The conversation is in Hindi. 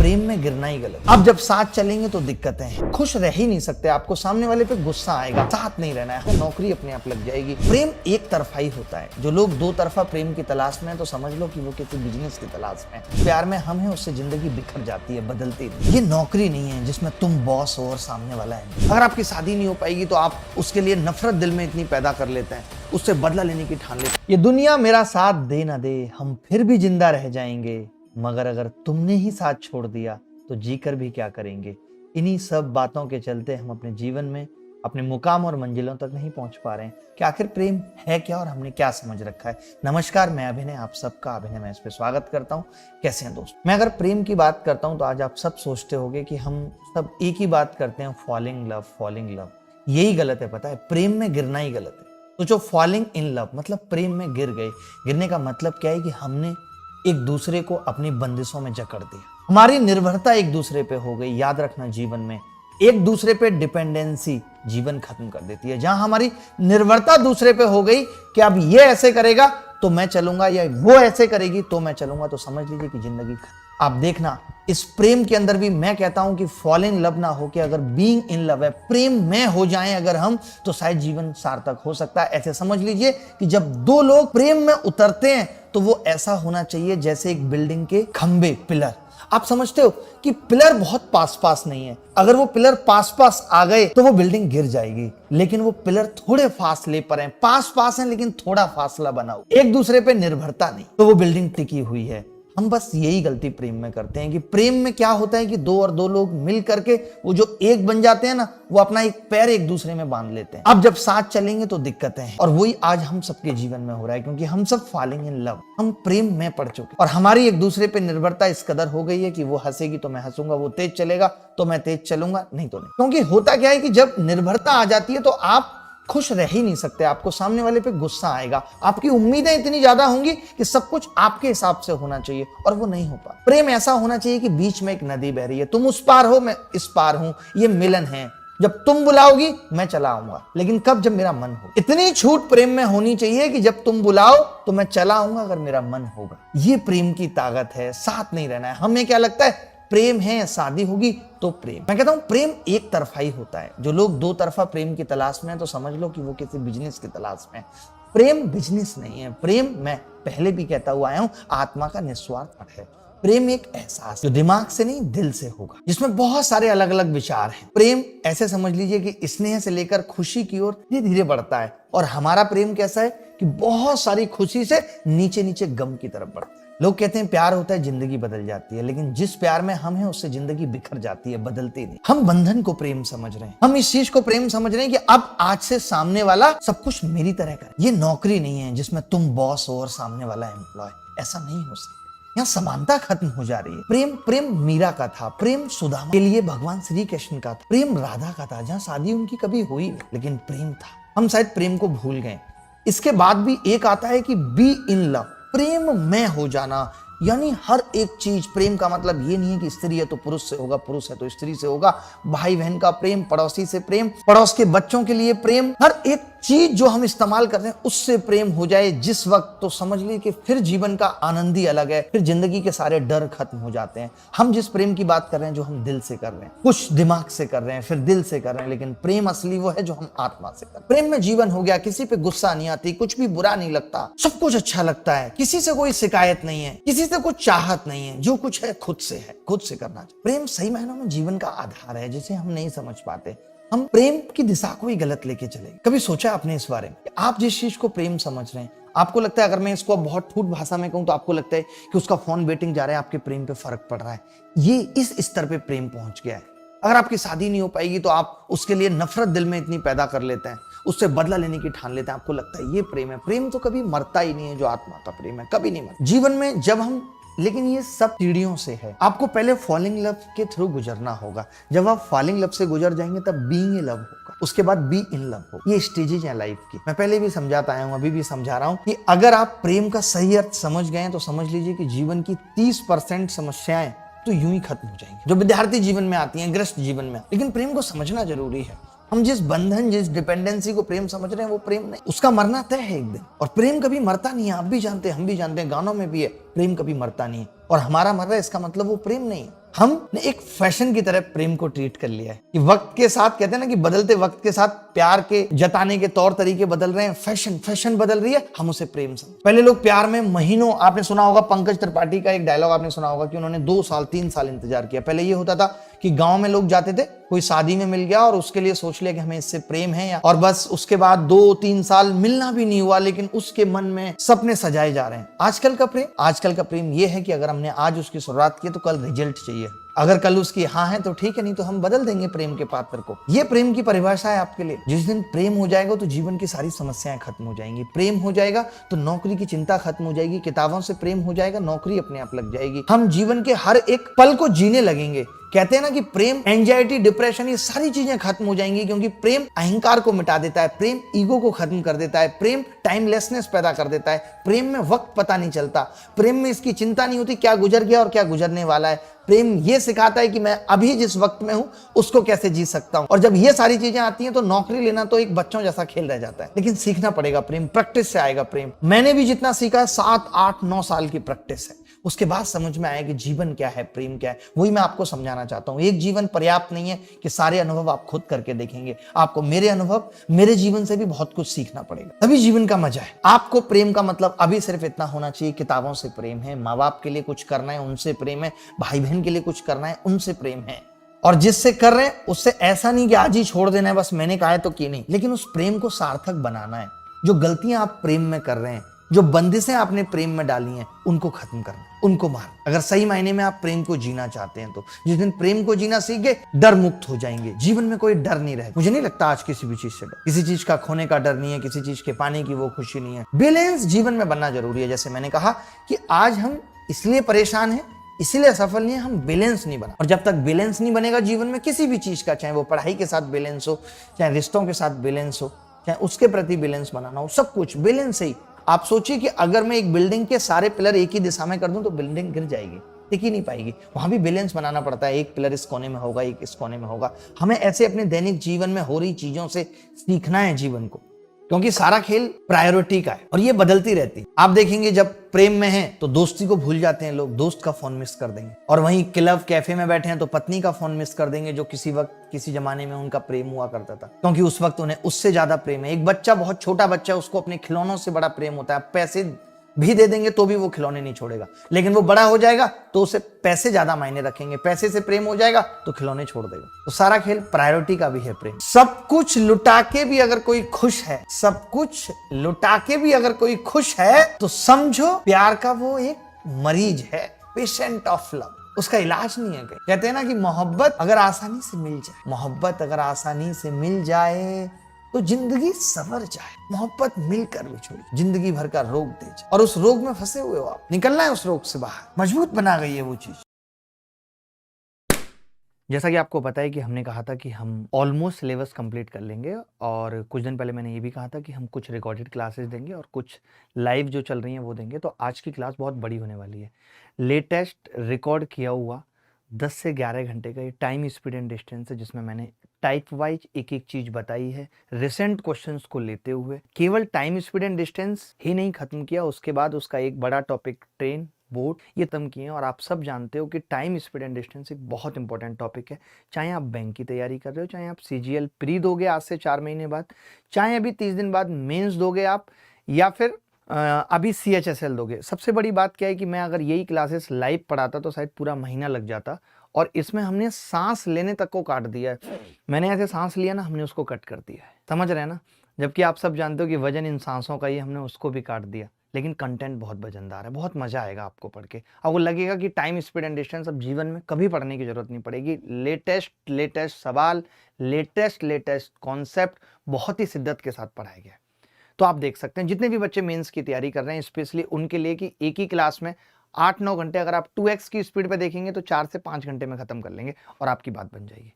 प्रेम में गिरना ही गलत। अब जब साथ चलेंगे तो दिक्कतें हैं, खुश रह ही नहीं सकते, आपको सामने वाले पे गुस्सा आएगा, साथ नहीं रहना है, नौकरी अपने आप लग जाएगी। प्रेम एक तरफा ही होता है। जो लोग दो तरफा प्रेम की तलाश में है तो समझ लो कि वो किसी बिजनेस की तलाश में है। प्यार में हम हैं, उससे जिंदगी बिखर जाती है, बदलती नहीं। ये नौकरी नहीं है जिसमें तुम बॉस हो और सामने वाला है। अगर आपकी शादी नहीं हो पाएगी तो आप उसके लिए नफरत दिल में इतनी पैदा कर लेते हैं, उससे बदला लेने की ठान लेते हैं। ये दुनिया मेरा साथ दे ना दे, हम फिर भी जिंदा रह जाएंगे, मगर अगर तुमने ही साथ छोड़ दिया तो जीकर भी क्या करेंगे। इन्हीं सब बातों के चलते हम अपने जीवन में अपने मुकाम और मंजिलों तक नहीं पहुंच पा रहे हैं कि आखिर प्रेम है क्या और हमने क्या समझ रखा है। नमस्कार, मैं अभिनय, आप सबका अभिनय मैं इस पे स्वागत करता हूं। कैसे हैं दोस्त? मैं अगर प्रेम की बात करता हूं तो आज आप सब सोचते होंगे कि हम सब एक ही बात करते हैं, फॉलिंग लव, फॉलिंग लव। यही गलत है, पता है? प्रेम में गिरना ही गलत है। तो जो फॉलिंग इन लव मतलब प्रेम में गिर गए, गिरने का मतलब क्या है कि हमने एक दूसरे को अपनी बंदिशों में जकड़ दिया, हमारी निर्भरता एक दूसरे पे हो गई। याद रखना, जीवन में एक दूसरे पे डिपेंडेंसी जीवन खत्म कर देती है। जहां हमारी निर्भरता दूसरे पे हो गई कि अब ये ऐसे करेगा तो मैं चलूंगा या वो ऐसे करेगी तो मैं चलूंगा, तो समझ लीजिए कि जिंदगी खत्म। आप देखना, इस प्रेम के अंदर भी मैं कहता हूं कि फॉल इन लव ना हो के अगर बीइंग इन लव है, प्रेम में हो जाएं अगर हम, तो शायद जीवन सार्थक हो सकता है। ऐसे समझ लीजिए कि जब दो लोग प्रेम में उतरते हैं तो वो ऐसा होना चाहिए जैसे एक बिल्डिंग के खंबे, पिलर। आप समझते हो कि पिलर बहुत पास पास नहीं है, अगर वो पिलर पास पास आ गए तो वो बिल्डिंग गिर जाएगी। लेकिन वो पिलर थोड़े फासले पर हैं, पास पास हैं लेकिन थोड़ा फासला बना हो, एक दूसरे पे निर्भरता नहीं, तो वो बिल्डिंग टिकी हुई है। हम बस यही गलती प्रेम में करते हैं कि प्रेम में क्या होता है कि दो और दो लोग मिल करके वो जो एक बन जाते हैं ना, वो अपना एक पैर एक दूसरे में बांध लेते हैं। अब जब साथ चलेंगे तो दिक्कतें हैं, और वही आज हम सबके जीवन में हो रहा है, क्योंकि हम सब फॉलिंग इन लव, हम प्रेम में पड़ चुके और हमारी एक दूसरे पे निर्भरता इस कदर हो गई है कि वो हंसेगी तो मैं हंसूंगा, वो तेज चलेगा तो मैं तेज चलूंगा, नहीं तो नहीं। क्योंकि होता क्या है कि जब निर्भरता आ जाती है तो आप खुश रह ही नहीं सकते, आपको सामने वाले पे गुस्सा आएगा, आपकी उम्मीदें इतनी ज्यादा होंगी कि सब कुछ आपके हिसाब से होना चाहिए और वो नहीं हो पा। प्रेम ऐसा होना चाहिए कि बीच में एक नदी बह रही है, तुम उस पार हो, मैं इस पार हूं, ये मिलन है। जब तुम बुलाओगी मैं चला आऊंगा, लेकिन कब? जब मेरा मन हो। इतनी छूट प्रेम में होनी चाहिए कि जब तुम बुलाओ तो मैं चला आऊंगा अगर मेरा मन होगा। ये प्रेम की ताकत है, साथ नहीं रहना है। हमें क्या लगता है, प्रेम है, शादी होगी तो प्रेम। मैं कहता हूं प्रेम एक तरफा ही होता है। जो लोग दो तरफा प्रेम की तलाश में है तो समझ लो कि वो किसी बिजनेस की तलाश में है। प्रेम बिजनेस नहीं है। प्रेम, मैं पहले भी कहता हुआ आया हूं, आत्मा का निस्वार्थ है। प्रेम एक एहसास जो दिमाग से नहीं दिल से होगा, जिसमें बहुत सारे अलग अलग विचार हैं। प्रेम ऐसे समझ लीजिए कि स्नेह से लेकर खुशी की ओर धीरे धीरे बढ़ता है, और हमारा प्रेम कैसा है कि बहुत सारी खुशी से नीचे नीचे गम की तरफ बढ़ता है। लोग कहते हैं प्यार होता है जिंदगी बदल जाती है, लेकिन जिस प्यार में हम हैं उससे जिंदगी बिखर जाती है, बदलती नहीं। हम बंधन को प्रेम समझ रहे हैं, हम इस चीज को प्रेम समझ रहे हैं कि अब आज से सामने वाला सब कुछ मेरी तरह करे। ये नौकरी नहीं है जिसमें तुम बॉस हो और सामने वाला एम्प्लॉय। ऐसा नहीं हो सकता। यहाँ समानता खत्म हो जा रही है। प्रेम मीरा का था, प्रेम सुदामा के लिए भगवान श्री कृष्ण का था, प्रेम राधा का था, जहाँ शादी उनकी कभी हुई नहीं, लेकिन प्रेम था। हम शायद प्रेम को भूल गए। इसके बाद भी एक आता है कि बी इन लव, प्रेम में हो जाना। यानी हर एक चीज, प्रेम का मतलब ये नहीं है कि स्त्री है तो पुरुष से होगा, पुरुष है तो स्त्री से होगा, भाई बहन का प्रेम, पड़ोसी से प्रेम, पड़ोस के बच्चों के लिए प्रेम, हर एक चीज जो हम इस्तेमाल कर रहे हैं उससे प्रेम हो जाए जिस वक्त, तो समझ लीजिए कि फिर जीवन का आनंद ही अलग है, फिर जिंदगी के सारे डर खत्म हो जाते हैं। हम जिस प्रेम की बात कर रहे हैं, जो हम दिल से कर रहे हैं, कुछ दिमाग से कर रहे हैं, फिर दिल से कर रहे हैं, लेकिन प्रेम असली वो है जो हम आत्मा से कर रहे हैं। प्रेम में जीवन हो गया, किसी पे गुस्सा नहीं आती, कुछ भी बुरा नहीं लगता, सब कुछ अच्छा लगता है, किसी से कोई शिकायत नहीं है, किसी से कुछ चाहत नहीं है, जो कुछ है खुद से है, खुद से करना चाहिए। प्रेम सही मायनों में जीवन का आधार है, जिसे हम नहीं समझ पाते। हम प्रेम की दिशा को ही गलत लेके चले। कभी सोचा आपने इस बारे में? आप जिस चीज को प्रेम समझ रहे हैं, आपको लगता है, अगर मैं इसको बहुत ठूठ भाषा में कहूं तो आपको लगता है कि उसका फोन वेटिंग जा रहा है, आपके प्रेम पे फर्क पड़ रहा है। ये इस स्तर पे प्रेम पहुंच गया है। अगर आपकी शादी नहीं हो पाएगी तो आप उसके लिए नफरत दिल में इतनी पैदा कर लेते हैं, उससे बदला लेने की ठान लेते हैं। आपको लगता है ये प्रेम है। प्रेम तो कभी मरता ही नहीं है, जो आत्मा का प्रेम है कभी नहीं मरता जीवन में। जब हम, लेकिन ये सब सीढ़ियों से है। आपको पहले फॉलिंग लव के थ्रू गुजरना होगा। जब आप फॉलिंग लव से गुजर जाएंगे तब बीइंग इन लव होगा, उसके बाद बी इन लव हो। ये स्टेजेज हैं लाइफ की। मैं पहले भी समझाता आया हूं, अभी भी समझा रहा हूं कि अगर आप प्रेम का सही अर्थ समझ गए तो समझ लीजिए कि जीवन की 30% समस्याएं तो यूं ही खत्म हो जाएंगी, जो विद्यार्थी जीवन में आती हैं, ग्रस्त जीवन में। लेकिन प्रेम को समझना जरूरी है। हम जिस बंधन, जिस डिपेंडेंसी को प्रेम समझ रहे हैं वो प्रेम नहीं, उसका मरना तय है एक दिन। और प्रेम कभी मरता नहीं है, आप भी जानते हैं, हम भी जानते हैं, गानों में भी है, प्रेम कभी मरता नहीं है। और हमारा मर रहा है इसका मतलब वो प्रेम नहीं है। हमने एक फैशन की तरह प्रेम को ट्रीट कर लिया है कि वक्त के साथ, कहते हैं ना कि बदलते वक्त के साथ प्यार के जताने के तौर तरीके बदल रहे हैं, फैशन बदल रही है, हम उसे प्रेम समझ। पहले लोग प्यार में महीनों, आपने सुना होगा पंकज त्रिपाठी का एक डायलॉग आपने सुना होगा कि उन्होंने 2 साल 3 साल इंतजार किया। पहले ये होता था कि गांव में लोग जाते थे, कोई शादी में मिल गया और उसके लिए सोच लिया कि हमें इससे प्रेम है, और बस उसके बाद 2-3 साल मिलना भी नहीं हुआ, लेकिन उसके मन में सपने सजाए जा रहे हैं। आजकल का प्रेम ये है कि अगर हमने आज उसकी शुरुआत की तो कल रिजल्ट चाहिए। अगर कल उसकी हाँ है तो ठीक है, नहीं तो हम बदल देंगे प्रेम के पात्र को। ये प्रेम की परिभाषा है आपके लिए। जिस दिन प्रेम हो जाएगा तो जीवन की सारी समस्याएं खत्म हो जाएंगी। प्रेम हो जाएगा तो नौकरी की चिंता खत्म हो जाएगी। किताबों से प्रेम हो जाएगा, नौकरी अपने आप लग जाएगी। हम जीवन के हर एक पल को जीने लगेंगे। कहते हैं ना कि प्रेम, एंजाइटी, डिप्रेशन, ये सारी चीजें खत्म हो जाएंगी, क्योंकि प्रेम अहंकार को मिटा देता है, प्रेम ईगो को खत्म कर देता है, प्रेम टाइमलेसनेस पैदा कर देता है, प्रेम में वक्त पता नहीं चलता, प्रेम में इसकी चिंता नहीं होती क्या गुजर गया और क्या गुजरने वाला है। प्रेम ये सिखाता है कि मैं अभी जिस वक्त में हूं उसको कैसे जी सकता हूं। और जब ये सारी चीजें आती हैं तो नौकरी लेना तो एक बच्चों जैसा खेल रह जाता है। लेकिन सीखना पड़ेगा प्रेम, प्रैक्टिस से आएगा प्रेम। मैंने भी जितना सीखा है 7, 8, 9 साल की प्रैक्टिस है। उसके बाद समझ में आया कि जीवन क्या है, प्रेम क्या है। वही मैं आपको समझाना चाहता हूं। एक जीवन पर्याप्त नहीं है कि सारे अनुभव आप खुद करके देखेंगे। आपको मेरे अनुभव, मेरे जीवन से भी बहुत कुछ सीखना पड़ेगा, तभी जीवन का मजा है। आपको प्रेम का मतलब अभी सिर्फ इतना होना चाहिए, किताबों से प्रेम है, माँ बाप के लिए कुछ करना है उनसे प्रेम है, भाई बहन के लिए कुछ करना है उनसे प्रेम है। और जिससे कर रहे हैं उससे ऐसा नहीं कि आज ही छोड़ देना है, बस मैंने कहा है तो की नहीं, लेकिन उस प्रेम को सार्थक बनाना है। जो गलतियां आप प्रेम में कर रहे हैं, जो बंदिशें आपने प्रेम में डाली हैं, उनको खत्म करना, उनको मार। अगर सही मायने में आप प्रेम को जीना चाहते हैं तो जिस दिन प्रेम को जीना सीख गए, डर मुक्त हो जाएंगे। जीवन में कोई डर नहीं रहेगा। मुझे नहीं लगता आज किसी भी चीज से डर, किसी चीज का खोने का डर नहीं है, किसी चीज के पाने की वो खुशी नहीं है। बैलेंस जीवन में बनना जरूरी है। जैसे मैंने कहा कि आज हम इसलिए परेशान हैं, इसीलिए असफल नहीं है, हम बैलेंस नहीं बना। और जब तक बैलेंस नहीं बनेगा जीवन में किसी भी चीज का, चाहे वो पढ़ाई के साथ बैलेंस हो, चाहे रिश्तों के साथ बैलेंस हो, चाहे उसके प्रति बैलेंस बनाना हो, सब कुछ बैलेंस ही। आप सोचिए कि अगर मैं एक बिल्डिंग के सारे पिलर एक ही दिशा में कर दूं तो बिल्डिंग गिर जाएगी, टिक ही नहीं पाएगी। वहां भी बैलेंस बनाना पड़ता है। एक पिलर इस कोने में होगा, एक इस कोने में होगा। हमें ऐसे अपने दैनिक जीवन में हो रही चीजों से सीखना है जीवन को, क्योंकि सारा खेल प्रायोरिटी का है और ये बदलती रहती है। आप देखेंगे जब प्रेम में हैं तो दोस्ती को भूल जाते हैं लोग, दोस्त का फोन मिस कर देंगे। और वहीं क्लब कैफे में बैठे हैं तो पत्नी का फोन मिस कर देंगे, जो किसी वक्त किसी जमाने में उनका प्रेम हुआ करता था, क्योंकि उस वक्त उन्हें उससे ज्यादा प्रेम है। एक बच्चा, बहुत छोटा बच्चा, उसको अपने खिलौनों से बड़ा प्रेम होता है। पैसे भी दे देंगे तो भी वो खिलौने नहीं छोड़ेगा, लेकिन वो बड़ा हो जाएगा तो उसे पैसे ज्यादा मायने रखेंगे, पैसे से प्रेम हो जाएगा तो खिलौने छोड़ देगा। तो सारा खेल प्रायोरिटी का भी है प्रेम। सब कुछ लुटा के भी अगर कोई खुश है, सब कुछ लुटा के भी अगर कोई खुश है तो समझो प्यार का वो एक मरीज है, पेशेंट ऑफ लव। उसका इलाज नहीं है। कहते हैं ना कि मोहब्बत अगर आसानी से मिल जाए, मोहब्बत अगर आसानी से मिल जाए तो जिंदगी संवर जाए। मोहब्बत मिलकर भी छोड़ी, जिंदगी भर का रोग दे जाए, और उस रोग में फंसे हुए हो आप, निकलना है उस रोग से बाहर। मजबूत बना गई है वो चीज। जैसा कि आपको पता है कि हमने कहा था कि हम ऑलमोस्ट सिलेबस कंप्लीट कर लेंगे, और कुछ दिन पहले मैंने ये भी कहा था कि हम कुछ रिकॉर्डेड क्लासेस देंगे और कुछ लाइव जो चल रही हैं वो देंगे। तो आज की क्लास बहुत बड़ी होने वाली है। लेटेस्ट रिकॉर्ड किया हुआ 10 से 11 घंटे का ये टाइम, स्पीड एंड डिस्टेंस है, जिसमें मैंने टाइप वाइज एक एक चीज बताई है, रिसेंट क्वेश्चंस को लेते हुए। केवल टाइम, स्पीड एंड डिस्टेंस ही नहीं खत्म किया, उसके बाद उसका एक बड़ा टॉपिक ट्रेन, बोर्ड, ये खत्म किए। और आप सब जानते हो कि टाइम, स्पीड एंड डिस्टेंस एक बहुत इंपॉर्टेंट टॉपिक है। चाहे आप बैंक की तैयारी कर रहे हो, चाहे आप CGL प्री दोगे आज से 4 महीने बाद, चाहे अभी 30 दिन बाद मेंस दोगे आप, या फिर अभी CHSL दोगे। सबसे बड़ी बात क्या है कि मैं अगर यही क्लासेस लाइव पढ़ाता तो शायद पूरा महीना लग जाता, और इसमें हमने सांस लेने तक को काट दिया है। मैंने ऐसे सांस लिया ना, हमने उसको कट कर दिया है, समझ रहे हैं ना। जबकि आप सब जानते हो कि वजन इन सांसों का ही, हमने उसको भी काट दिया। लेकिन कंटेंट बहुत वजनदार है, बहुत मजा आएगा आपको पढ़ के। आपको लगेगा कि टाइम, स्पीड एंड डिस्टेंस अब जीवन में कभी पढ़ने की जरूरत नहीं पड़ेगी। लेटेस्ट सवाल, लेटेस्ट कॉन्सेप्ट बहुत ही शिद्दत के साथ पढ़ाया गया है। तो आप देख सकते हैं जितने भी बच्चे मेंस की तैयारी कर रहे हैं, स्पेशली उनके लिए कि एक ही क्लास में 8-9 घंटे, अगर आप 2x की स्पीड पे देखेंगे तो 4 से 5 घंटे में खत्म कर लेंगे और आपकी बात बन जाएगी।